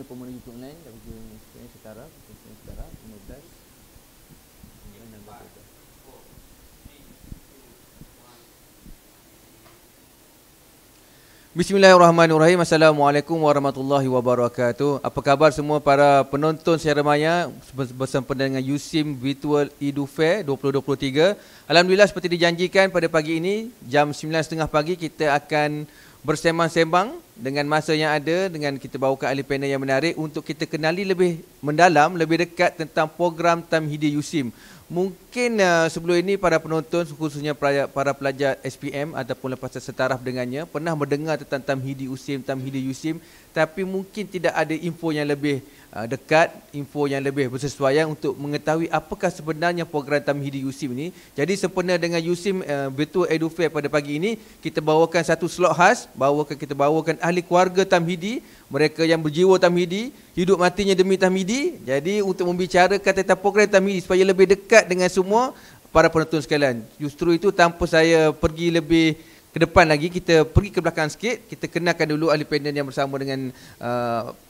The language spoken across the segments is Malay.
penuh YouTube online dan juga setara 15 Bismillahirrahmanirrahim. Assalamualaikum warahmatullahi wabarakatuh. Apa khabar semua para penonton secara maya bersempena dengan USIM Virtual Edu Fair 2023. Alhamdulillah seperti dijanjikan pada pagi ini jam 9.30 pagi kita akan bersembang-sembang dengan masa yang ada, dengan kita bawakan ahli panel yang menarik untuk kita kenali lebih mendalam, lebih dekat tentang program Tamhidi USIM. Mungkin sebelum ini para penonton khususnya para pelajar SPM ataupun lepas setaraf dengannya pernah mendengar tentang Tamhidi USIM, tapi mungkin tidak ada info yang lebih dekat, info yang lebih bersesuaian untuk mengetahui apakah sebenarnya program Tamhidi USIM ini. Jadi sempena dengan USIM Virtual Edu Fair pada pagi ini, kita bawakan satu slot khas, kita bawakan ahli keluarga Tamhidi, mereka yang berjiwa Tamhidi, hidup matinya demi Tamhidi. Jadi untuk membicarakan tentang program Tamhidi supaya lebih dekat dengan semua para penonton sekalian. Justru itu tanpa saya pergi lebih ke depan lagi, kita pergi ke belakang sikit, kita kenalkan dulu ahli panel yang bersama dengan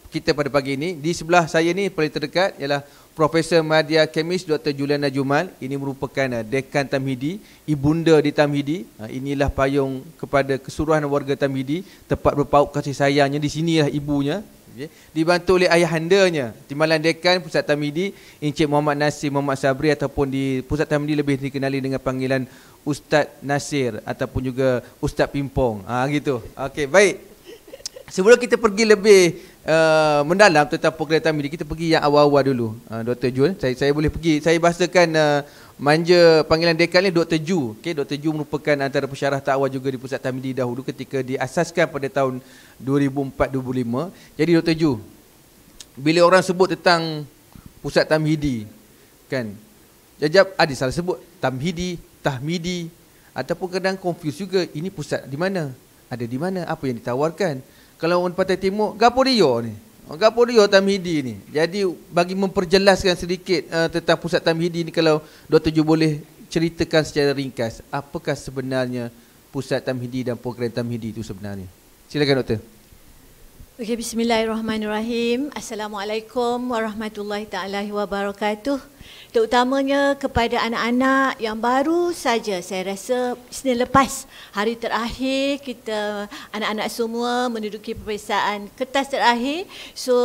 kita pada pagi ini. Di sebelah saya ni paling terdekat ialah Profesor Madya Kemis Dr. Juliana Jumal. Ini merupakan Dekan Tamhidi, ibunda di Tamhidi. Inilah payung kepada keseluruhan warga Tamhidi, tempat berpaut kasih sayangnya. Di sinilah ibunya. Dibantu oleh ayahandanya, Timbalan Dekan Pusat Tamhidi Encik Muhammad Nasir Muhammad Sabri, ataupun di Pusat Tamhidi lebih dikenali dengan panggilan Ustaz Nasir ataupun juga Ustaz Pimpong. Gitu. Okey, baik. Sebelum kita pergi lebih mendalam tentang program Tamhidi, kita pergi yang awal-awal dulu. Dr. Jul, saya boleh pergi. Saya bahasakan manja panggilan dekan ni Dr. Ju. Okey, Dr. Ju merupakan antara pensyarah takwah juga di Pusat Tamhidi dahulu ketika diasaskan pada tahun 2004-2005. Jadi Dr. Ju, bila orang sebut tentang Pusat Tamhidi, kan, jajab ada salah sebut Tamhidi, Tahmidi, ataupun kadang confuse juga, ini pusat di mana? Ada di mana? Apa yang ditawarkan? Kalau orang Pantai Timur, gapo dia ni? Gapo dia Tamhidi ni? Jadi bagi memperjelaskan sedikit tentang Pusat Tamhidi ni, kalau Dr. Ju boleh ceritakan secara ringkas, apakah sebenarnya Pusat Tamhidi dan program Tamhidi itu sebenarnya? Silakan Doktor. Okey, bismillahirrahmanirrahim. Assalamualaikum warahmatullahi taala wabarakatuh. Terutamanya kepada anak-anak yang baru saja, saya rasa Isnin lepas, hari terakhir kita anak-anak semua menduduki peperiksaan kertas terakhir. So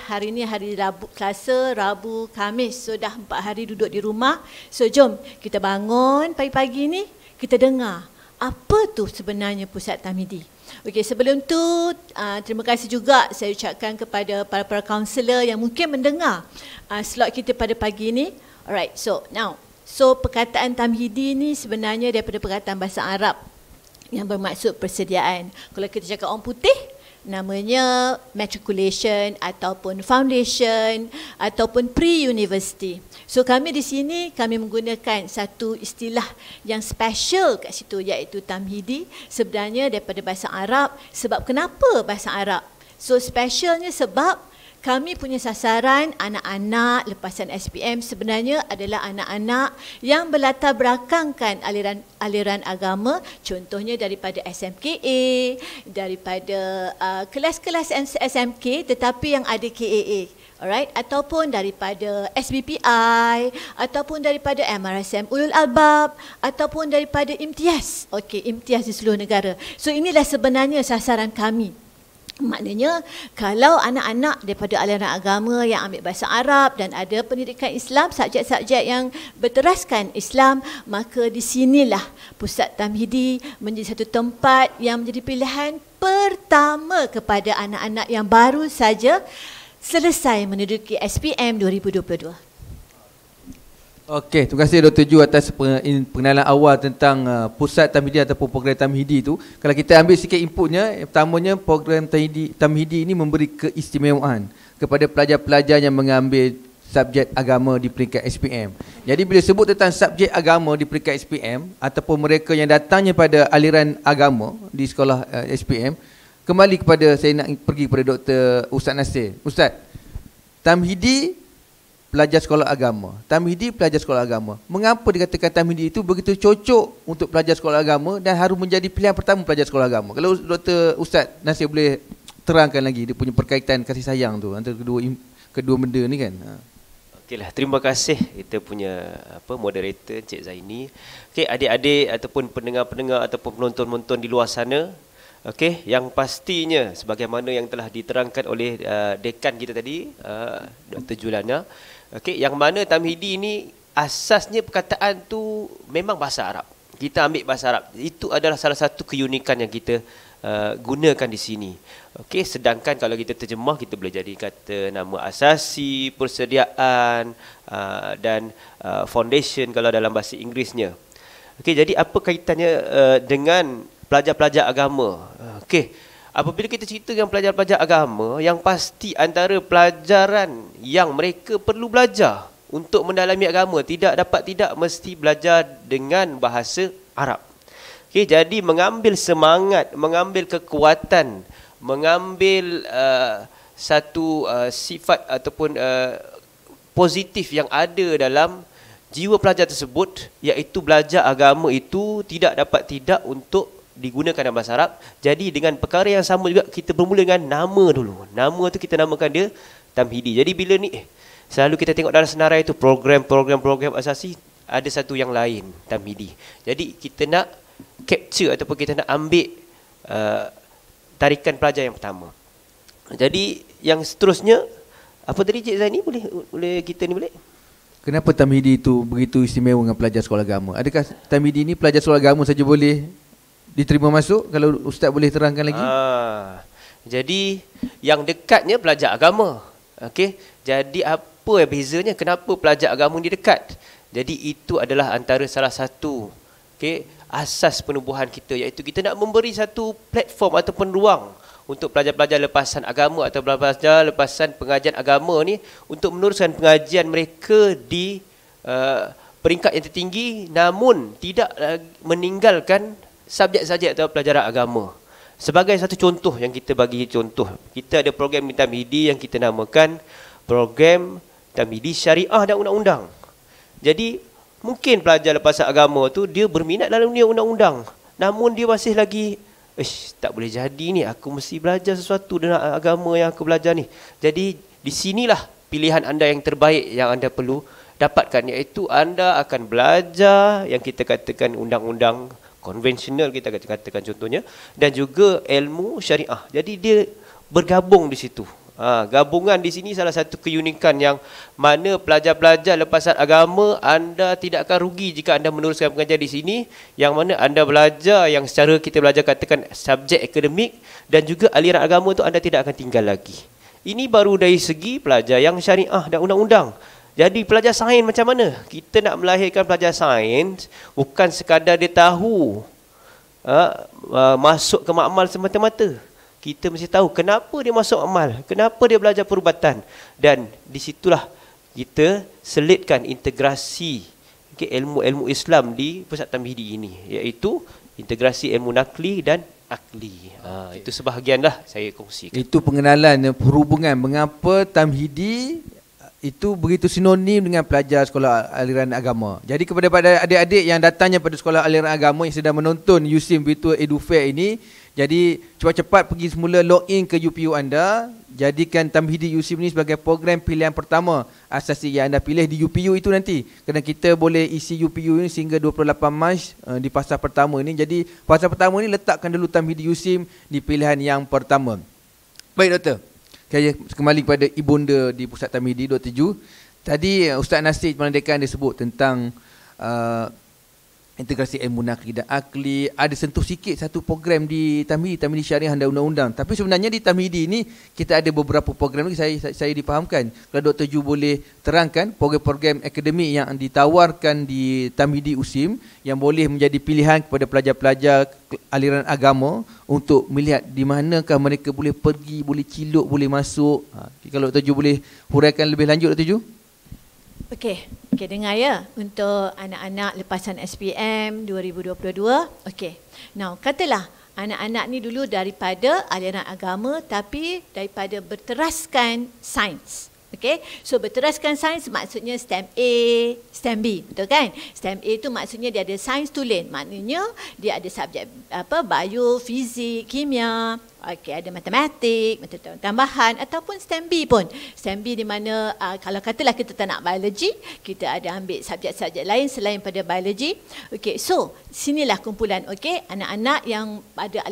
hari ini hari Selasa, Rabu, Khamis. So dah 4 hari duduk di rumah. So jom kita bangun pagi-pagi ni, kita dengar apa tu sebenarnya Pusat Tamhidi. Okey, sebelum tu terima kasih juga saya ucapkan kepada para kaunselor yang mungkin mendengar slot kita pada pagi ini. Alright, so perkataan Tamhidi ni sebenarnya daripada perkataan bahasa Arab yang bermaksud persediaan. Kalau kita cakap orang putih, namanya matriculation ataupun foundation ataupun pre-university. So kami di sini kami menggunakan satu istilah yang special kat situ, iaitu Tamhidi, sebenarnya daripada bahasa Arab. Sebab kenapa bahasa Arab? So specialnya sebab kami punya sasaran anak-anak lepasan SPM sebenarnya adalah anak-anak yang berlatar belakangkan aliran agama, contohnya daripada SMKA, daripada kelas-kelas SMK tetapi yang ada KAA. Alright, ataupun daripada SBPI, ataupun daripada MRSM Ulul Albab, ataupun daripada imtiaz. Okey, imtiaz di seluruh negara. So inilah sebenarnya sasaran kami. Maknanya kalau anak-anak daripada aliran agama yang ambil bahasa Arab dan ada pendidikan Islam, subjek-subjek yang berteraskan Islam, maka di sinilah Pusat Tamhidi menjadi satu tempat yang menjadi pilihan pertama kepada anak-anak yang baru saja selesai menduduki SPM 2022. Okey, terima kasih Dr. Ju atas pengenalan awal tentang Pusat Tamhidi ataupun program Tamhidi itu. Kalau kita ambil sikit inputnya, pertamanya program Tamhidi ini memberi keistimewaan kepada pelajar-pelajar yang mengambil subjek agama di peringkat SPM. Jadi bila sebut tentang subjek agama di peringkat SPM ataupun mereka yang datangnya pada aliran agama di sekolah SPM, kembali kepada saya nak pergi kepada Dr. Ustaz Nasir. Ustaz, Tamhidi pelajar sekolah agama. Tamhidi pelajar sekolah agama. Mengapa dikatakan Tamhidi itu begitu cocok untuk pelajar sekolah agama dan harus menjadi pilihan pertama pelajar sekolah agama? Kalau Dr. Ustaz Nasir boleh terangkan lagi dia punya perkaitan kasih sayang tu antara kedua benda ni kan. Okeylah, terima kasih kita punya moderator Encik Zaini. Okey, adik-adik ataupun pendengar-pendengar ataupun penonton-penonton di luar sana, okey, yang pastinya sebagaimana yang telah diterangkan oleh dekan kita tadi, Dr. Julana, okey, yang mana Tamhidi ni asasnya perkataan tu memang bahasa Arab. Kita ambil bahasa Arab. Itu adalah salah satu keunikan yang kita gunakan di sini. Okey, sedangkan kalau kita terjemah, kita boleh jadi kata nama asasi, persediaan dan foundation kalau dalam bahasa Inggerisnya. Okey, jadi apa kaitannya dengan pelajar-pelajar agama? Okey, apabila kita cerita dengan pelajar-pelajar agama, yang pasti antara pelajaran yang mereka perlu belajar untuk mendalami agama tidak mesti belajar dengan bahasa Arab. Okay, jadi mengambil semangat, mengambil kekuatan, mengambil satu sifat ataupun positif yang ada dalam jiwa pelajar tersebut, iaitu belajar agama itu tidak untuk digunakan dalam bahasa Arab. Jadi dengan perkara yang sama juga, kita bermula dengan nama dulu. Nama tu kita namakan dia Tamhidi. Jadi bila ni selalu kita tengok dalam senarai itu program asasi, ada satu yang lain, Tamhidi. Jadi kita nak capture ataupun kita nak ambil tarikan pelajar yang pertama. Jadi yang seterusnya, apa tadi Cik Zaini, boleh kita ni boleh? Kenapa Tamhidi itu begitu istimewa dengan pelajar sekolah agama? Adakah Tamhidi ini pelajar sekolah agama saja boleh diterima masuk? Kalau Ustaz boleh terangkan lagi. Jadi yang dekatnya pelajar agama. Okey. Jadi apa bezanya? Kenapa pelajar agama ni dekat? Jadi itu adalah antara salah satu asas penubuhan kita, iaitu kita nak memberi satu platform ataupun ruang untuk pelajar-pelajar lepasan agama atau pelajar lepasan pengajian agama ni untuk meneruskan pengajian mereka di peringkat yang tertinggi, namun tidak meninggalkan subjek-subjek atau pelajaran agama. Sebagai satu contoh yang kita bagi contoh, kita ada program di Tamhidi yang kita namakan program Tamhidi Syariah dan Undang-Undang. Jadi mungkin pelajar lepasan agama tu dia berminat dalam dunia undang-undang, namun dia masih lagi tak boleh jadi ni, aku mesti belajar sesuatu dengan agama yang aku belajar ni. Jadi di sinilah pilihan anda yang terbaik yang anda perlu dapatkan, iaitu anda akan belajar yang kita katakan undang-undang konvensional, kita katakan contohnya, dan juga ilmu syariah. Jadi dia bergabung di situ. Gabungan di sini salah satu keunikan yang mana pelajar-pelajar lepasan agama, anda tidak akan rugi jika anda meneruskan pengajian di sini, yang mana anda belajar yang secara kita belajar katakan subjek akademik, dan juga aliran agama tu anda tidak akan tinggal lagi. Ini baru dari segi pelajar yang syariah dan undang-undang. Jadi pelajar sains macam mana? Kita nak melahirkan pelajar sains bukan sekadar dia tahu masuk ke makmal semata-mata. Kita mesti tahu kenapa dia masuk amal, kenapa dia belajar perubatan, dan di situlah kita selitkan integrasi ilmu-ilmu Islam di Pusat Tamhidi ini, iaitu integrasi ilmu nakli dan akli. Itu sebahagianlah saya kongsikan. Itu pengenalan perhubungan mengapa Tamhidi itu begitu sinonim dengan pelajar sekolah aliran agama. Jadi kepada adik-adik yang datangnya pada sekolah aliran agama yang sedang menonton USIM Virtual Edu Fair ini, jadi cepat-cepat pergi semula login ke UPU anda, jadikan Tamhidi USIM ini sebagai program pilihan pertama asasi yang anda pilih di UPU itu nanti. Kerana kita boleh isi UPU ini sehingga 28 Mac di fasa pertama ini. Jadi fasa pertama ini letakkan dulu Tamhidi USIM di pilihan yang pertama. Baik Doktor. Saya kembali kepada Ibunda di Pusat Tamhidi, Dr. Ju. Tadi Ustaz Nasir Dekan dia sebut tentang integrasi ilmu nakli dan akli. Ada sentuh sikit satu program di Tamhidi Syariah dan Undang-Undang. Tapi sebenarnya di Tamhidi ini kita ada beberapa program lagi saya difahamkan. Kalau Dr. Ju boleh terangkan program-program akademik yang ditawarkan di Tamhidi USIM yang boleh menjadi pilihan kepada pelajar-pelajar aliran agama untuk melihat di manakah mereka boleh pergi, boleh ciluk, boleh masuk. Kalau Dr. Ju boleh huraikan lebih lanjut, Dr. Ju. Okey, dengar ya, untuk anak-anak lepasan SPM 2022. Okey. Now, katalah anak-anak ni dulu daripada aliran agama tapi daripada berteraskan sains. Okey. So berteraskan sains maksudnya STEM A, STEM B, betul kan? STEM A tu maksudnya dia ada sains tulen. Maknanya dia ada subjek bio, fizik, kimia. Okey, ada matematik, metode tambahan ataupun STEM B pun. STEM B di mana kalau katalah kita tak nak biologi, kita ada ambil subjek-subjek lain selain pada biologi. Okey, so sinilah kumpulan anak-anak yang ada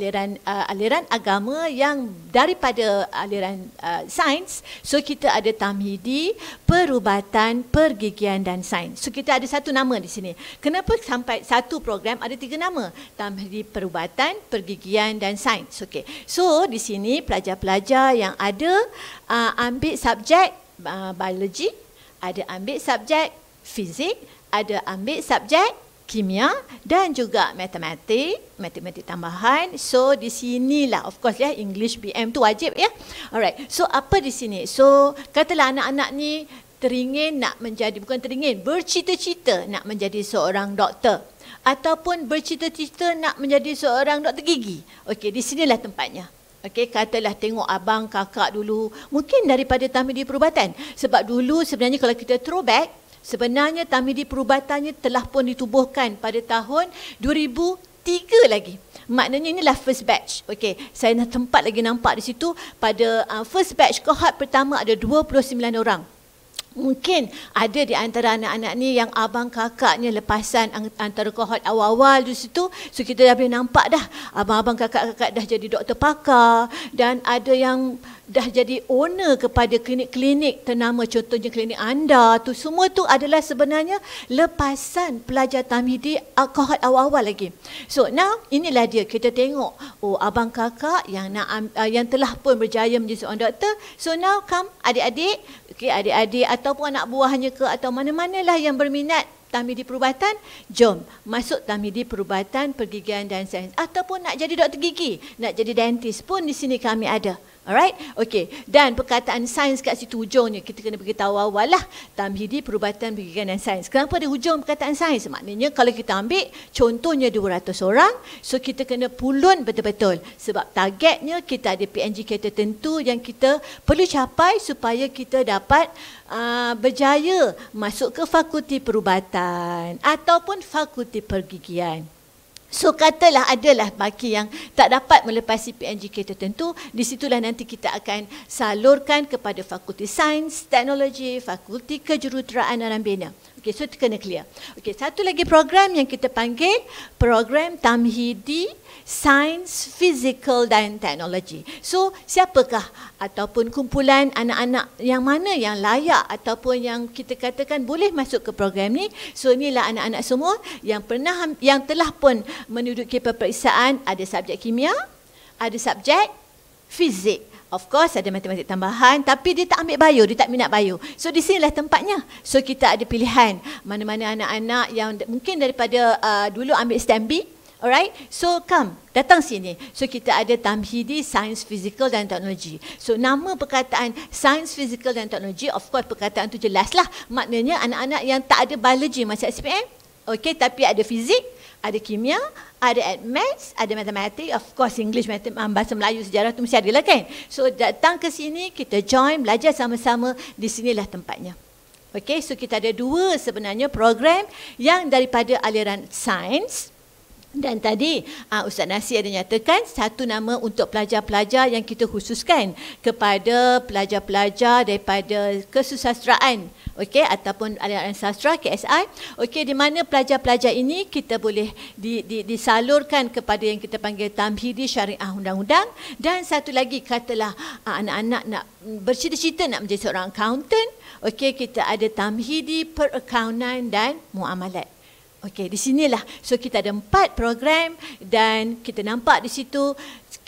aliran agama yang daripada aliran sains. So kita ada tamhidi, perubatan, pergigian dan sains. So kita ada satu nama di sini. Kenapa sampai satu program ada 3 nama? Tamhidi, perubatan, pergigian dan sains. Okey. So di sini pelajar-pelajar yang ada ambil subjek biologi, ada ambil subjek fizik, ada ambil subjek kimia dan juga matematik tambahan. So di sinilah of course English BM tu wajib ya. Alright. So apa di sini? So katalah anak-anak ni bercita-cita nak menjadi seorang doktor ataupun bercita-cita nak menjadi seorang doktor gigi. Okey, di sinilah tempatnya. Okey, katalah tengok abang kakak dulu mungkin daripada tamhidi perubatan. Sebab dulu sebenarnya kalau kita throwback, sebenarnya tamhidi perubatannya telah pun ditubuhkan pada tahun 2003 lagi. Maknanya inilah first batch. Okey, saya tempat lagi nampak di situ pada first batch cohort pertama ada 29 orang. Mungkin ada di antara anak-anak ni yang abang kakaknya lepasan antara kohort awal-awal di situ. So kita dah boleh nampak dah abang-abang kakak-kakak dah jadi doktor pakar dan ada yang dah jadi owner kepada klinik-klinik ternama, contohnya klinik anda tu. Semua tu adalah sebenarnya lepasan pelajar tamhidi kohort awal-awal lagi. So now inilah dia, kita tengok abang kakak yang yang telah pun berjaya menjadi seorang doktor. So now come adik-adik, adik-adik ataupun anak buahnya ke atau mana-manalah yang berminat tamhidi perubatan, jom masuk tamhidi perubatan, pergigian dan sains. Ataupun nak jadi doktor gigi, nak jadi dentist pun di sini kami ada. Alright? Okey. Dan perkataan sains kat situ hujungnya kita kena beritahu awal lah. Tamhidi, perubatan, pergigian dan sains. Kenapa ada hujung perkataan sains? Maknanya kalau kita ambil contohnya 200 orang, so kita kena pulun betul-betul. Sebab targetnya kita ada PNGK tertentu yang kita perlu capai supaya kita dapat berjaya masuk ke fakulti perubatan ataupun fakulti pergigian. So katalah adalah baki yang tak dapat melepasi PNGK tertentu, di situlah nanti kita akan salurkan kepada fakulti sains, teknologi, fakulti kejuruteraan dan bina. Okey, so kena clear. Okey, satu lagi program yang kita panggil program tamhidi sains, fizikal dan teknologi. So siapakah ataupun kumpulan anak-anak yang mana yang layak ataupun yang kita katakan boleh masuk ke program ni? So inilah anak-anak semua yang telah pun menduduki peperiksaan. Ada subjek kimia, ada subjek fizik. Of course ada matematik tambahan, tapi dia tak ambil bio, dia tak minat bio. So di sinilah tempatnya. So kita ada pilihan mana-mana anak-anak yang mungkin daripada dulu ambil STEM B. Alright, so come, datang sini. So kita ada tamhidi, sains, fizikal dan teknologi. So nama perkataan sains, fizikal dan teknologi, of course perkataan tu jelaslah. Maknanya anak-anak yang tak ada biologi masa SPM, okay, tapi ada fizik, ada kimia, ada maths, ada matematik, of course English, bahasa Melayu, sejarah tu mesti ada lah kan. So datang ke sini, kita join, belajar sama-sama, di sinilah tempatnya. Okay, so kita ada 2 sebenarnya program yang daripada aliran sains. Dan tadi Ustaz Nasir ada nyatakan satu nama untuk pelajar-pelajar yang kita khususkan kepada pelajar-pelajar daripada kesusasteraan, okey, ataupun aliran sastra KSI. Okey, di mana pelajar-pelajar ini kita boleh disalurkan kepada yang kita panggil tamhidi syariah undang-undang. Dan satu lagi, katalah anak-anak nak bercita-cita nak menjadi seorang accountant, okey, kita ada tamhidi perakaunan dan muamalat. Okey, di sinilah. So kita ada 4 program dan kita nampak di situ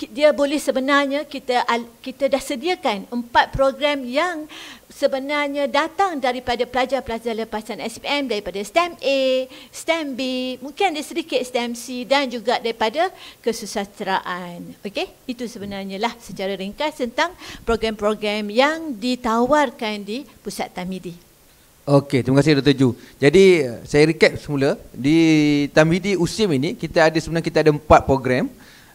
dia boleh sebenarnya kita dah sediakan 4 program yang sebenarnya datang daripada pelajar-pelajar lepasan SPM daripada STEM A, STEM B, mungkin ada sedikit STEM C dan juga daripada kesusasteraan. Okey, itu sebenarnya lah secara ringkas tentang program-program yang ditawarkan di Pusat Tamhidi. Okey, terima kasih Dr. Ju. Jadi saya recap semula. Di Tamhidi USIM ini kita ada 4 program.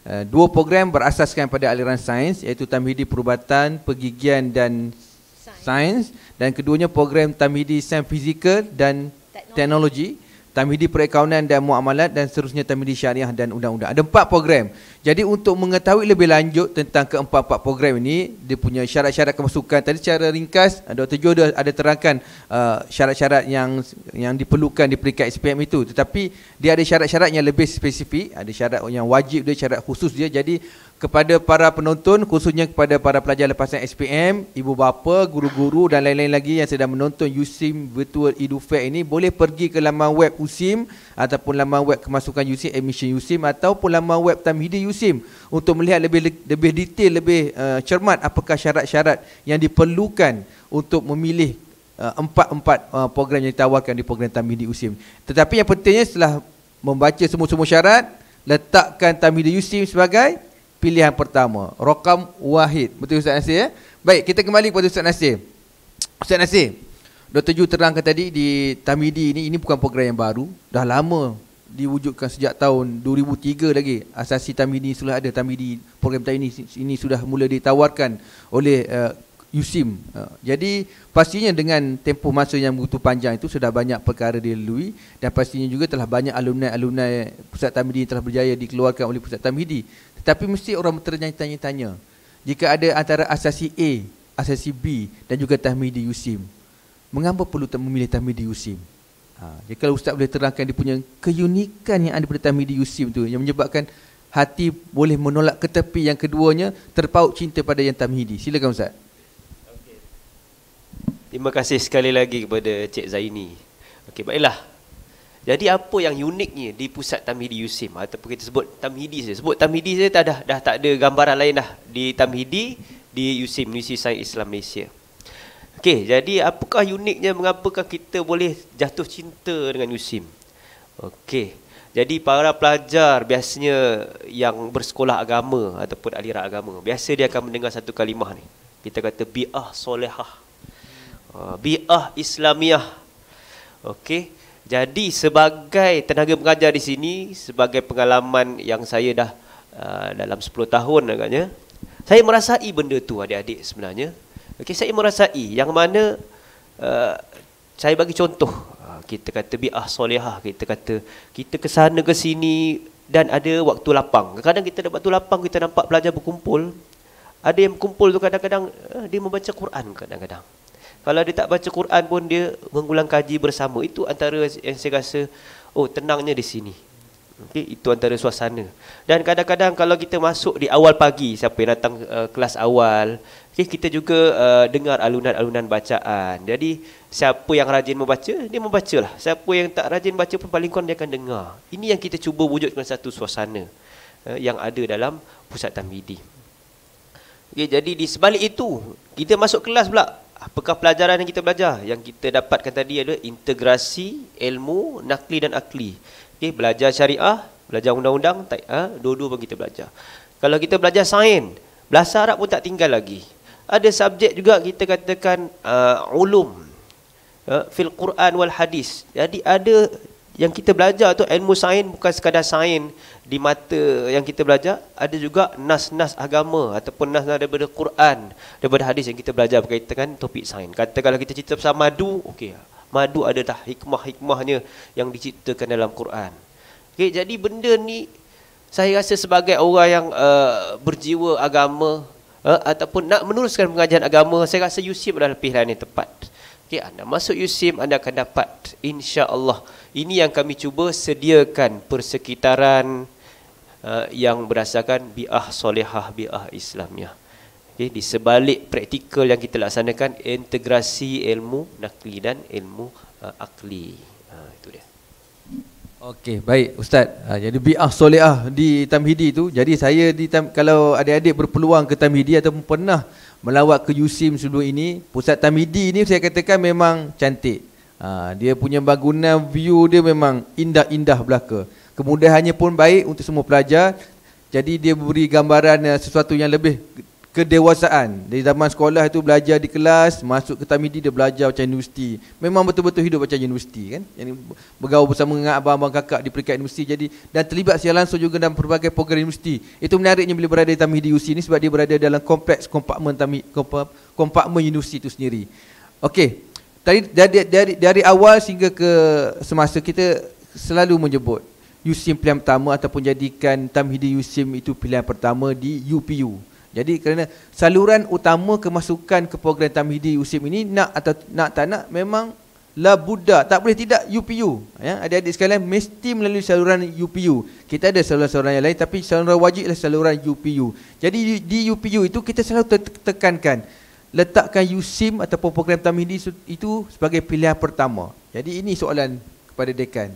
2 program berasaskan pada aliran sains, iaitu Tamhidi Perubatan, Pergigian dan Sains, dan keduanya program Tamhidi Sains Fizikal dan Teknologi. Tamhidi Perakaunan dan Muamalat, dan seterusnya Tamhidi Syariah dan Undang-Undang. Ada 4 program. Jadi untuk mengetahui lebih lanjut tentang keempat-empat program ini, dia punya syarat-syarat kemasukan. Tadi secara ringkas Dr. Jo ada terangkan syarat-syarat yang diperlukan di peringkat SPM itu. Tetapi dia ada syarat-syarat yang lebih spesifik, ada syarat yang wajib dia, syarat khusus dia. Jadi kepada para penonton, khususnya kepada para pelajar lepasan SPM, ibu bapa, guru-guru dan lain-lain lagi yang sedang menonton USIM Virtual Edu Fair ini, boleh pergi ke laman web USIM ataupun laman web kemasukan USIM, admission USIM, ataupun laman web Tamhidi USIM untuk melihat lebih detail, lebih cermat apakah syarat-syarat yang diperlukan untuk memilih empat program yang ditawarkan di program Tamhidi USIM. Tetapi yang pentingnya, setelah membaca semua syarat, letakkan Tamhidi USIM sebagai pilihan pertama. Rakam wahid. Betul Ustaz Nasir ya? Baik, kita kembali kepada Ustaz Nasir. Ustaz Nasir, Dr. Ju terangkan tadi di Tamhidi ini bukan program yang baru. Dah lama diwujudkan, sejak tahun 2003 lagi. Asasi Tamhidi sudah ada. Tamhidi, program Tamhidi ini sudah mula ditawarkan oleh USIM. Jadi pastinya dengan tempoh masa yang begitu panjang itu sudah banyak perkara dilalui, dan pastinya juga telah banyak alumni Pusat Tamhidi telah berjaya dikeluarkan oleh Pusat Tamhidi. Tapi mesti orang tertanya-tanya, jika ada antara asasi A, asasi B dan juga Tamhidi USIM, mengapa perlu memilih Tamhidi USIM? Jika Ustaz boleh terangkan dia punya keunikan yang ada pada Tamhidi USIM tu, yang menyebabkan hati boleh menolak ke tepi yang keduanya, terpaut cinta pada yang Tamhidi. Silakan Ustaz. Terima kasih sekali lagi kepada Cik Zaini. Okey, baiklah. Jadi apa yang uniknya di Pusat Tamhidi USIM, ataupun kita sebut Tamhidi saja. Sebut Tamhidi saja dah tak ada gambaran lain dah di Tamhidi di USIM, Universiti Sains Islam Malaysia. Okey, jadi apakah uniknya, mengapakah kita boleh jatuh cinta dengan USIM? Okey. Jadi para pelajar biasanya yang bersekolah agama ataupun aliran agama, biasa dia akan mendengar satu kalimah ni. Kita kata bi'ah solehah. Bi'ah Islamiah. Okey. Jadi sebagai tenaga pengajar di sini, sebagai pengalaman yang saya dah dalam 10 tahun agaknya, saya merasai benda tu adik-adik sebenarnya. Okey, saya merasai yang mana saya bagi contoh. Kita kata bi'ah solehah, kita kata kita ke sana ke sini dan ada waktu lapang. Kadang-kadang kita ada waktu lapang, kita nampak pelajar berkumpul. Ada yang berkumpul tu kadang-kadang dia membaca Quran kadang-kadang. Kalau dia tak baca Quran pun dia mengulang kaji bersama. Itu antara yang saya rasa, oh tenangnya di sini. Okay, itu antara suasana. Dan kadang-kadang kalau kita masuk di awal pagi, siapa yang datang kelas awal, okay, kita juga dengar alunan-alunan bacaan. Jadi siapa yang rajin membaca, dia membacalah. Siapa yang tak rajin baca pun paling kurang dia akan dengar. Ini yang kita cuba wujudkan satu suasana yang ada dalam Pusat Tamhidi. Okay, jadi di sebalik itu, kita masuk kelas pula. Apakah pelajaran yang kita belajar? Yang kita dapatkan tadi adalah integrasi ilmu nakli dan akli. Okay, belajar syariah, belajar undang-undang, dua-dua pun kita belajar. Kalau kita belajar sains, bahasa Arab pun tak tinggal lagi. Ada subjek juga kita katakan ulum fil Quran wal hadis. Jadi ada yang kita belajar tu ilmu sains, bukan sekadar sains di mata yang kita belajar, ada juga nas-nas agama ataupun nas-nas daripada Quran, daripada hadis yang kita belajar berkaitan dengan topik sains. Katakanlah kita cerita pasal madu, okey, madu ada dah hikmah-hikmahnya yang diciptakan dalam Quran. Okey, jadi benda ni saya rasa sebagai orang yang berjiwa agama ataupun nak meneruskan pengajian agama, saya rasa USIM adalah pilihan yang tepat. Okey, anda masuk USIM, anda akan dapat insya-Allah. Ini yang kami cuba sediakan persekitaran yang berdasarkan bi'ah solehah, bi'ah Islamiah. Okay, di sebalik praktikal yang kita laksanakan, integrasi ilmu nakli dan ilmu akli. Itu dia. Okey, baik Ustaz. Jadi bi'ah solehah di Tamhidi tu, jadi saya kalau adik-adik berpeluang ke Tamhidi ataupun pernah melawat ke USIM sebelum ini, Pusat Tamhidi ni saya katakan memang cantik. Dia punya bangunan, view dia memang indah-indah belaka. Kemudahannya pun baik untuk semua pelajar. Jadi dia beri gambaran sesuatu yang lebih kedewasaan. Dari zaman sekolah itu belajar di kelas, masuk ke Tamhidi dia belajar macam universiti. Memang betul-betul hidup macam universiti kan. Yang bergaul bersama dengan abang-abang kakak di peringkat universiti, jadi dan terlibat secara langsung juga dalam berbagai program universiti. Itu menariknya bila berada di Tamhidi USIM ini sebab dia berada dalam kompleks kompakmen universiti itu sendiri. Okey. Dari awal sehingga ke semasa kita selalu menyebut USIM pilihan pertama ataupun jadikan Tamhidi USIM itu pilihan pertama di UPU. Jadi kerana saluran utama kemasukan ke program Tamhidi USIM ini nak atau nak tak nak memang la budda, tak boleh tidak UPU. Ya, adik-adik sekalian mesti melalui saluran UPU. Kita ada saluran-saluran yang lain tapi saluran wajib adalah saluran UPU. Jadi di UPU itu kita selalu tekankan letakkan USIM ataupun program Tamhidi itu sebagai pilihan pertama. Jadi ini soalan kepada dekan.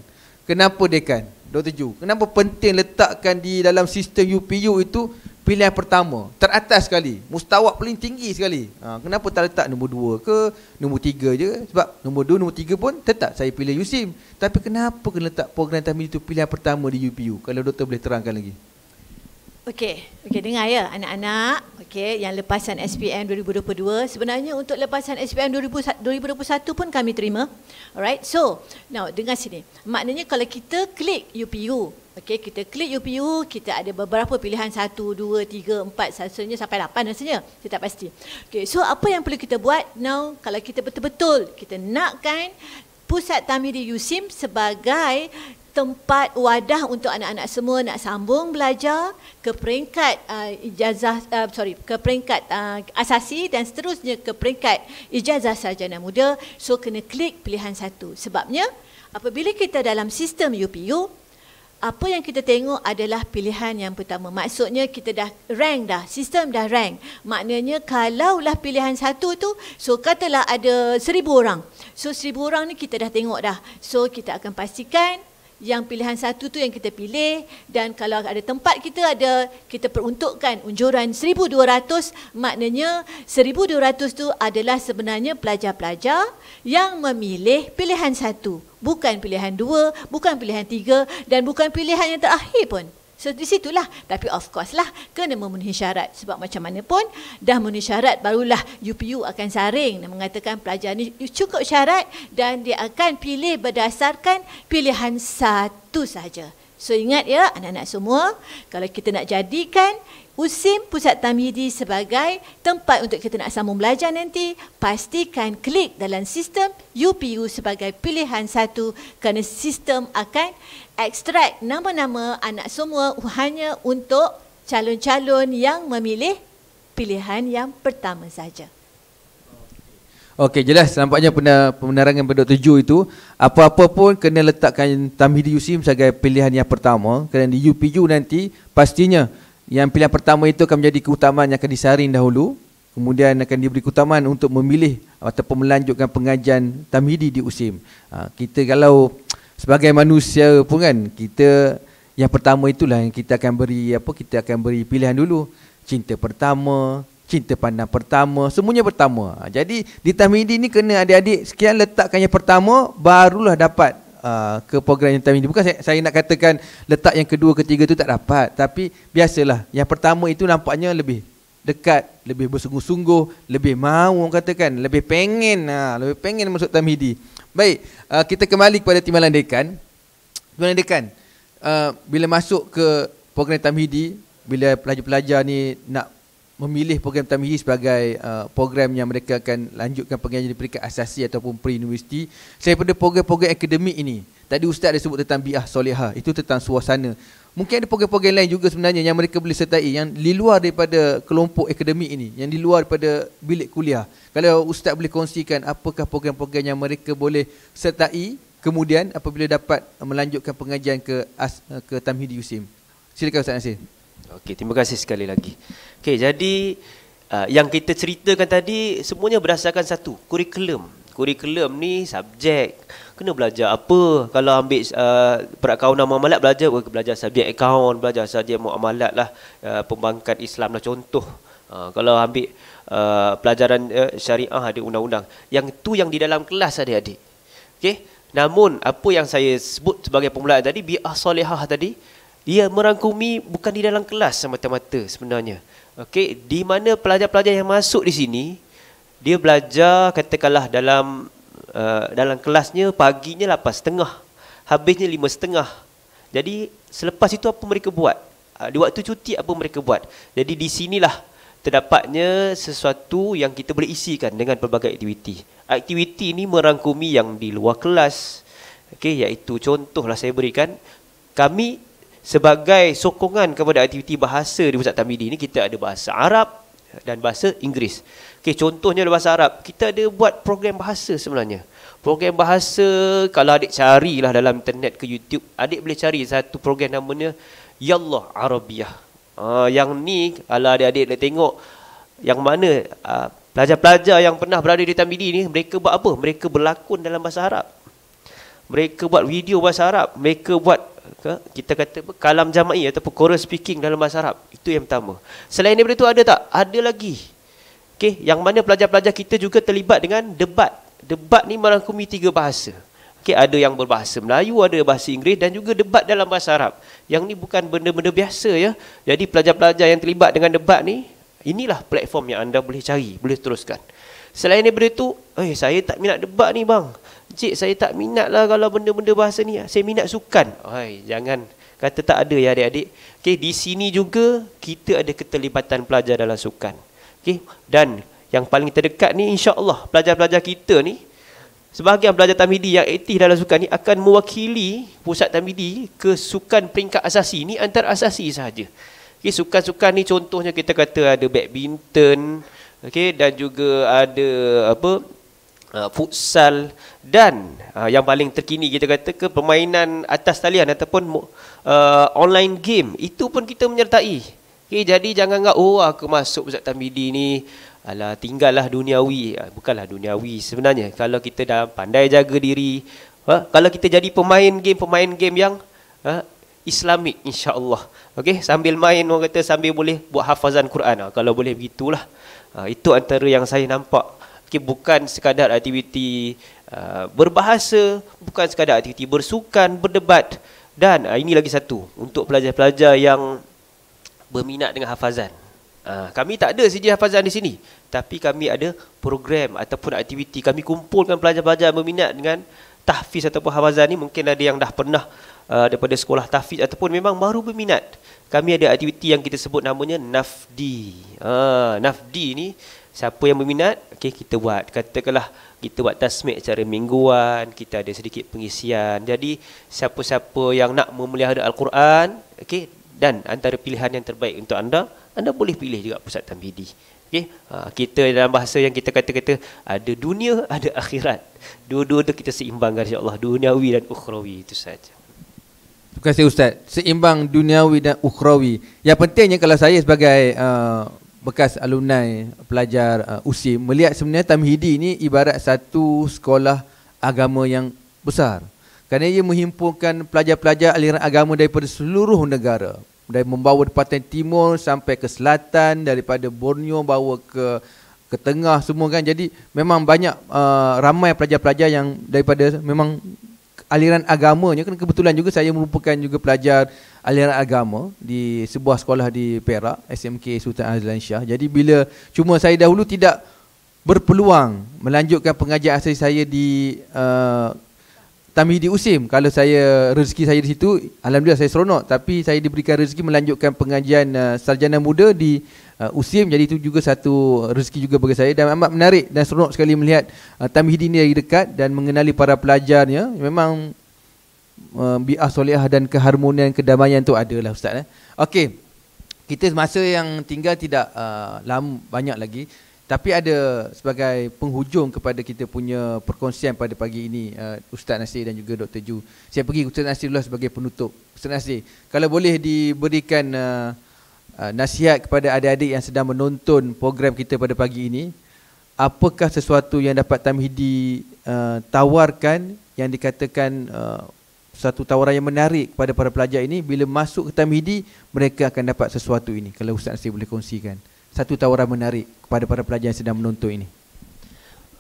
Kenapa dekan? Dr. Ju, kenapa penting letakkan di dalam sistem UPU itu pilihan pertama, teratas sekali, mustawak paling tinggi sekali. Kenapa tak letak nombor 2 ke, nombor 3 je? Sebab nombor 2, nombor 3 pun tetap saya pilih USIM. Tapi kenapa kena letak program Tamhidi itu pilihan pertama di UPU? Kalau doktor boleh terangkan lagi. Okey, dengar ya anak-anak, yang lepasan SPM 2022, sebenarnya untuk lepasan SPM 2021 pun kami terima. Alright, so now dengar sini. Maknanya kalau kita klik UPU, kita klik UPU, kita ada beberapa pilihan 1, 2, 3, 4, rasanya sampai 8 rasanya, saya tak pasti. So apa yang perlu kita buat now kalau kita betul-betul kita nakkan Pusat Tamhidi USIM sebagai tempat wadah untuk anak-anak semua nak sambung belajar ke peringkat ke peringkat asasi dan seterusnya ke peringkat ijazah sarjana muda. So kena klik pilihan 1. Sebabnya apabila kita dalam sistem UPU, apa yang kita tengok adalah pilihan yang pertama. Maksudnya kita dah rank dah, sistem dah rank. Maknanya kalaulah pilihan 1 tu, so katalah ada 1,000 orang. So 1,000 orang ni kita dah tengok dah. So kita akan pastikan yang pilihan 1 tu yang kita pilih, dan kalau ada tempat kita peruntukkan unjuran 1,200, maknanya 1,200 tu adalah sebenarnya pelajar-pelajar yang memilih pilihan 1, bukan pilihan 2, bukan pilihan 3 dan bukan pilihan yang terakhir pun. So di situlah, tapi of course lah kena memenuhi syarat, sebab macam mana pun dah memenuhi syarat barulah UPU akan saring dan mengatakan pelajar ni cukup syarat dan dia akan pilih berdasarkan pilihan 1 saja. So ingat ya anak-anak semua, kalau kita nak jadikan USIM Pusat Tamhidi sebagai tempat untuk kita nak sambung belajar nanti, pastikan klik dalam sistem UPU sebagai pilihan 1, kerana sistem akan ekstrak nama-nama anak semua hanya untuk calon-calon yang memilih pilihan yang pertama saja. Okey, jelas nampaknya penerangan Dr. Ju itu, apa-apa pun kena letakkan Tamhidi USIM sebagai pilihan yang pertama, kerana di UPU nanti pastinya yang pilihan pertama itu akan menjadi keutamaan yang akan disaring dahulu, kemudian akan diberi keutamaan untuk memilih ataupun melanjutkan pengajian Tamhidi di USIM. Kita kalau sebagai manusia pun kan, kita yang pertama itulah yang kita akan beri pilihan dulu. Cinta pertama, cinta pandang pertama, semuanya pertama. Jadi di Tamhidi ni kena adik-adik sekian letakkan yang pertama, barulah dapat ke program yang Tamhidi. Bukan saya nak katakan letak yang kedua, ketiga tu tak dapat, tapi biasalah yang pertama itu nampaknya lebih dekat, lebih bersungguh-sungguh, lebih mahu orang katakan, lebih pengen masuk Tamhidi. Baik, kita kembali kepada timbalan dekan. Timbalan dekan, bila masuk ke program Tamhidi, bila pelajar-pelajar ni nak memilih program Tamhidi sebagai program yang mereka akan lanjutkan pengajian di peringkat asasi ataupun pre-universiti, daripada program-program akademik ini, tadi Ustaz ada sebut tentang bi'ah solehah, itu tentang suasana. Mungkin ada program-program lain juga sebenarnya yang mereka boleh sertai, yang di luar daripada kelompok akademik ini, yang di luar daripada bilik kuliah. Kalau Ustaz boleh kongsikan apakah program-program yang mereka boleh sertai kemudian apabila dapat melanjutkan pengajian ke Tamhidi USIM. Silakan Ustaz Nasir. Okey, terima kasih sekali lagi. Okey, jadi yang kita ceritakan tadi semuanya berdasarkan satu, kurikulum. Kurikulum ni subjek. Kena belajar apa? Kalau ambil perakaunan muamalat, belajar subjek akaun, belajar subjek muamalat lah, pembangkang Islam lah contoh. Kalau ambil pelajaran syariah, ada undang-undang. Yang tu yang di dalam kelas adik-adik. Okey. Namun apa yang saya sebut sebagai permulaan tadi, bi'ah solehah tadi, dia merangkumi bukan di dalam kelas semata-mata sebenarnya. Okey, di mana pelajar-pelajar yang masuk di sini, dia belajar katakanlah dalam kelasnya paginya 8.30, habisnya 5.30. Jadi selepas itu apa mereka buat? Di waktu cuti apa mereka buat? Jadi di sinilah terdapatnya sesuatu yang kita boleh isikan dengan pelbagai aktiviti. Aktiviti ini merangkumi yang di luar kelas, Okey, iaitu contohlah saya berikan, kami sebagai sokongan kepada aktiviti bahasa di Pusat Tamidi ini, kita ada bahasa Arab dan bahasa Inggeris. Okey, contohnya bahasa Arab, kita ada buat program bahasa sebenarnya. Program bahasa, kalau adik carilah dalam internet ke YouTube, adik boleh cari satu program namanya Yallah Arabiah. Yang ni kalau adik-adik nak tengok yang mana pelajar-pelajar yang pernah berada di Tamidi ni, mereka buat apa? Mereka berlakon dalam bahasa Arab. Mereka buat video bahasa Arab. Mereka buat, kita kata kalam jama'i ataupun choral speaking dalam bahasa Arab. Itu yang pertama. Selain daripada itu ada tak? Ada lagi. Okey, yang mana pelajar-pelajar kita juga terlibat dengan debat. Debat ni merangkumi 3 bahasa. Okey, ada yang berbahasa Melayu, ada bahasa Inggeris dan juga debat dalam bahasa Arab. Yang ni bukan benda-benda biasa ya. Jadi pelajar-pelajar yang terlibat dengan debat ni, inilah platform yang anda boleh cari, boleh teruskan. Selain daripada itu, saya tak minat debat ni bang. Cik, saya tak minat lah kalau benda-benda bahasa ni. Saya minat sukan. Jangan kata tak ada ya adik-adik. Okay, di sini juga kita ada keterlibatan pelajar dalam sukan. Okay, dan yang paling terdekat ni, insya-Allah pelajar-pelajar kita ni, sebahagian pelajar Tamidi yang aktif dalam sukan ni akan mewakili Pusat Tamidi ke sukan peringkat asasi. Ni antara asasi sahaja. Okay, sukan-sukan ni contohnya kita kata ada badminton, okay, dan juga ada futsal, dan yang paling terkini kita kata ke permainan atas talian ataupun online game, itu pun kita menyertai. Okay, jadi jangan anggap aku masuk Pusat Tamidi ni alah tinggallah duniawi. Bukanlah duniawi sebenarnya. Kalau kita dah pandai jaga diri, kalau kita jadi pemain game yang Islamik, insya-Allah. Okey, sambil main orang kata sambil boleh buat hafazan Quran. Kalau boleh begitulah. Itu antara yang saya nampak. Okay, bukan sekadar aktiviti berbahasa, bukan sekadar aktiviti bersukan, berdebat. Dan ini lagi satu, untuk pelajar-pelajar yang berminat dengan hafazan. Kami tak ada saja hafazan di sini, tapi kami ada program ataupun aktiviti. Kami kumpulkan pelajar-pelajar berminat dengan tahfiz ataupun hafazan ni. Mungkin ada yang dah pernah daripada sekolah tahfiz ataupun memang baru berminat. Kami ada aktiviti yang kita sebut namanya Nafdi. Nafdi ni, siapa yang berminat, okay, kita buat. Katakanlah kita buat tasmik secara mingguan, kita ada sedikit pengisian. Jadi siapa-siapa yang nak memelihara Al-Quran, okay, dan antara pilihan yang terbaik untuk anda boleh pilih juga Pusat Tamidi. Okay, kita dalam bahasa yang kita kata-kata ada dunia, ada akhirat. Dua-dua tu kita seimbangkan, insya-Allah, duniawi dan ukhrawi, itu saja. Terima kasih Ustaz. Seimbang duniawi dan ukhrawi. Yang pentingnya kalau saya sebagai bekas alumni pelajar USIM melihat sebenarnya Tamhidi ini ibarat satu sekolah agama yang besar. Kerana ia menghimpunkan pelajar-pelajar aliran agama daripada seluruh negara. Dari membawa daripada timur sampai ke selatan, daripada Borneo bawa ke tengah semua kan. Jadi memang banyak ramai pelajar-pelajar yang daripada memang aliran agamanya. Kan kebetulan juga saya merupakan juga pelajar aliran agama di sebuah sekolah di Perak, SMK Sultan Azlan Shah. Jadi cuma saya dahulu tidak berpeluang melanjutkan pengajian asal saya di Tamhidi USIM. Kalau rezeki saya di situ, alhamdulillah saya seronok, tapi saya diberikan rezeki melanjutkan pengajian sarjana muda di USIM. Jadi itu juga satu rezeki juga bagi saya, dan amat menarik dan seronok sekali melihat Tamhidi ini dari dekat dan mengenali para pelajarnya. Memang bi'ah solehah dan keharmonian, kedamaian tu adalah Ustaz. Okey, kita masa yang tinggal tidak lama banyak lagi, tapi ada sebagai penghujung kepada kita punya perkongsian pada pagi ini, Ustaz Nasir dan juga Dr. Ju. Saya pergi Ustaz Nasir dulu sebagai penutup. Ustaz Nasir, kalau boleh diberikan nasihat kepada adik-adik yang sedang menonton program kita pada pagi ini, apakah sesuatu yang dapat Tamhidi tawarkan yang dikatakan satu tawaran yang menarik kepada para pelajar ini, bila masuk ke Tamhidi mereka akan dapat sesuatu ini? Kalau Ustaz Nasir boleh kongsikan satu tawaran menarik kepada para pelajar yang sedang menonton ini.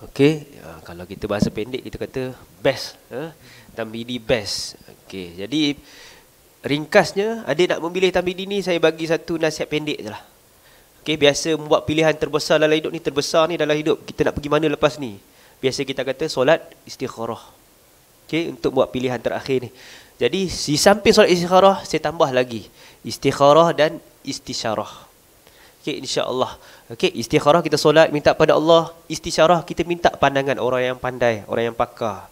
Okey, kalau kita bahasa pendek kita kata best, Tamhidi best. Okey, jadi ringkasnya, adik nak memilih Tamhidi ni, saya bagi satu nasihat pendek je lah. Okey, biasa membuat pilihan terbesar dalam hidup ni, terbesar ni dalam hidup, kita nak pergi mana lepas ni? Biasa kita kata solat istikharah. Okey, untuk buat pilihan terakhir ni. Jadi di samping solat istikharah, saya tambah lagi istikharah dan istisyarah. Okey, insya-Allah. Okey, istikharah kita solat minta pada Allah, istisyarah kita minta pandangan orang yang pandai, orang yang pakar.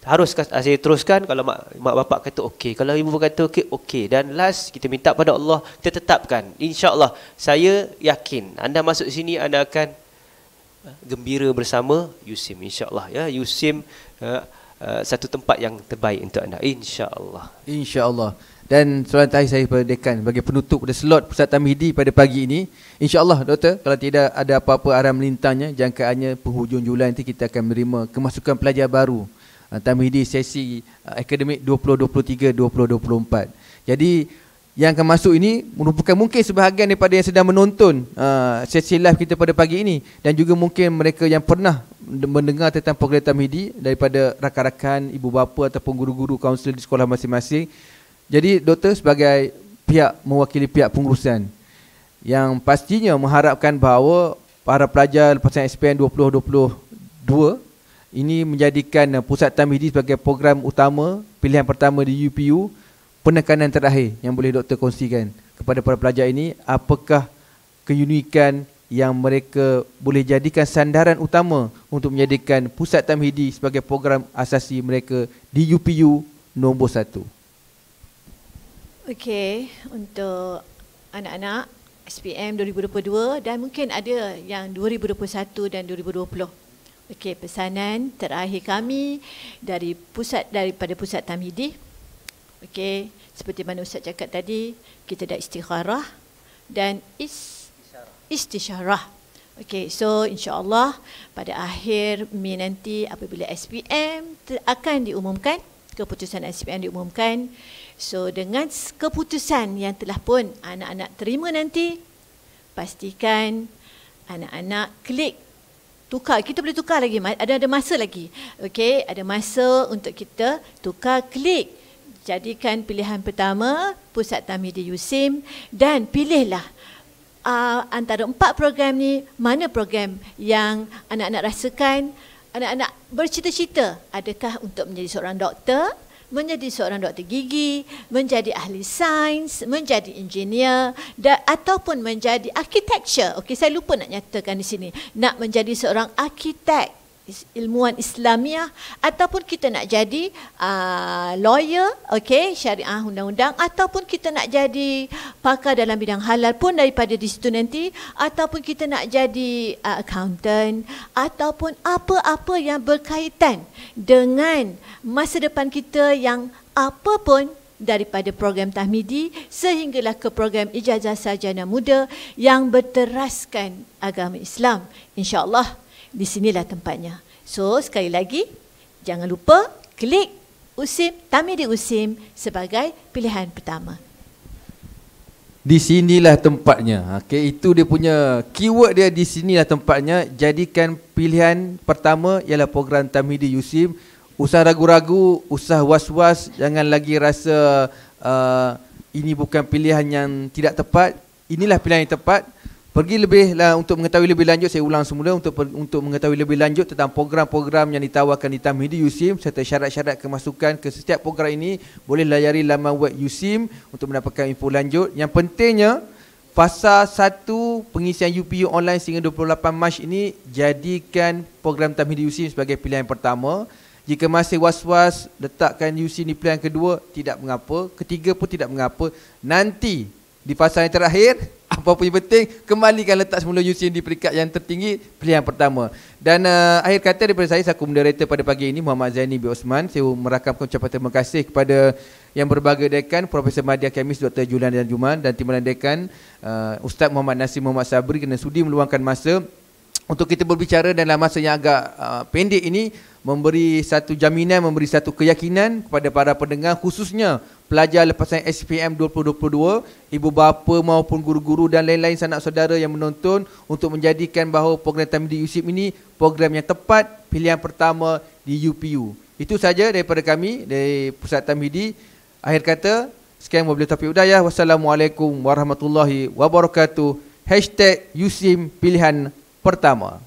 Harus saya teruskan. Kalau mak bapak kata okey, kalau ibu kata okey, okey. Dan last, kita minta pada Allah, kita tetapkan. InsyaAllah, saya yakin anda masuk sini, anda akan gembira bersama USIM, insyaAllah. Ya, USIM satu tempat yang terbaik untuk anda, insyaAllah. InsyaAllah. Dan soalan terakhir saya kepada Dekan bagi penutup pada slot Pusat Tamhidi pada pagi ini. InsyaAllah Doktor, kalau tidak ada apa-apa arah melintangnya, jangkaannya penghujung Julai nanti kita akan menerima kemasukan pelajar baru Tamhidi sesi akademik 2023-2024. Jadi yang akan masuk ini merupakan mungkin sebahagian daripada yang sedang menonton sesi live kita pada pagi ini, dan juga mungkin mereka yang pernah mendengar tentang program Tamhidi daripada rakan-rakan, ibu bapa ataupun guru-guru kaunselor di sekolah masing-masing. Jadi Doktor, sebagai pihak mewakili pihak pengurusan yang pastinya mengharapkan bahawa para pelajar lepasan SPM 2022 ini menjadikan Pusat Tamhidi sebagai program utama, pilihan pertama di UPU. Penekanan terakhir yang boleh Doktor kongsikan kepada para pelajar ini, apakah keunikan yang mereka boleh jadikan sandaran utama untuk menjadikan Pusat Tamhidi sebagai program asasi mereka di UPU nombor 1? Okey, untuk anak-anak SPM 2022 dan mungkin ada yang 2021 dan 2020. Okey, pesanan terakhir kami daripada Pusat Tamhidi. Okey, seperti mana Ustaz cakap tadi, kita dah istikharah dan istisyarah. Okey, so insya-Allah pada akhir Mei nanti apabila SPM akan diumumkan, keputusan SPM diumumkan. So dengan keputusan yang telah pun anak-anak terima nanti, pastikan anak-anak klik tukar. Kita boleh tukar lagi, ada masa lagi. Okey, ada masa untuk kita tukar, klik. Jadikan pilihan pertama Pusat Tamhidi USIM dan pilihlah antara 4 program ni, mana program yang anak-anak rasakan anak-anak bercita-cita, adakah untuk menjadi seorang doktor, menjadi seorang doktor gigi, menjadi ahli sains, menjadi engineer ataupun menjadi architecture. Okey, saya lupa nak nyatakan di sini. Nak menjadi seorang arkitek, ilmuwan Islamiah, ataupun kita nak jadi lawyer, okey, syariah undang-undang, ataupun kita nak jadi pakar dalam bidang halal pun daripada di situ nanti, ataupun kita nak jadi accountant, ataupun apa-apa yang berkaitan dengan masa depan kita, yang apa pun daripada program Tahmidi sehinggalah ke program ijazah sarjana muda yang berteraskan agama Islam. InsyaAllah di sinilah tempatnya. So sekali lagi, jangan lupa klik USIM, Tamhidi USIM sebagai pilihan pertama. Di sinilah tempatnya. Okey, itu dia punya keyword dia, di sinilah tempatnya. Jadikan pilihan pertama ialah program Tamhidi USIM. Usah ragu-ragu, usah was-was, jangan lagi rasa ini bukan pilihan yang tidak tepat. Inilah pilihan yang tepat. Pergi lebihlah untuk mengetahui lebih lanjut, saya ulang semula, untuk mengetahui lebih lanjut tentang program-program yang ditawarkan di Tamhidi USIM serta syarat-syarat kemasukan ke setiap program ini, boleh layari laman web USIM untuk mendapatkan info lanjut. Yang pentingnya, fasa 1 pengisian UPU online sehingga 28 Mac ini, jadikan program Tamhidi USIM sebagai pilihan pertama. Jika masih was-was, letakkan USIM di pilihan kedua, tidak mengapa. Ketiga pun tidak mengapa. Nanti di fasa yang terakhir, apa-apa yang penting, kembalikan letak semula USIM di peringkat yang tertinggi, pilihan pertama. Dan akhir kata daripada saya, selaku moderator pada pagi ini, Muhammad Zaini bin Osman, saya merakamkan ucapan terima kasih kepada yang berbahagia dekan, Profesor Madya Khamis, Dr. Julian dan Juman, dan timbalan dekan Ustaz Muhammad Nasir Muhammad Sabri, kerana sudi meluangkan masa untuk kita berbicara dalam masa yang agak pendek ini, memberi satu jaminan, memberi satu keyakinan kepada para pendengar, khususnya pelajar lepasan SPM 2022, ibu bapa maupun guru-guru dan lain-lain sanak saudara yang menonton, untuk menjadikan bahawa program Tamhidi USIM ini program yang tepat, pilihan pertama di UPU. Itu saja daripada kami dari Pusat Tamhidi. Akhir kata, sekian wabillahi taufiq wal hidayah. Wassalamualaikum warahmatullahi wabarakatuh. #USIM pilihan pertama.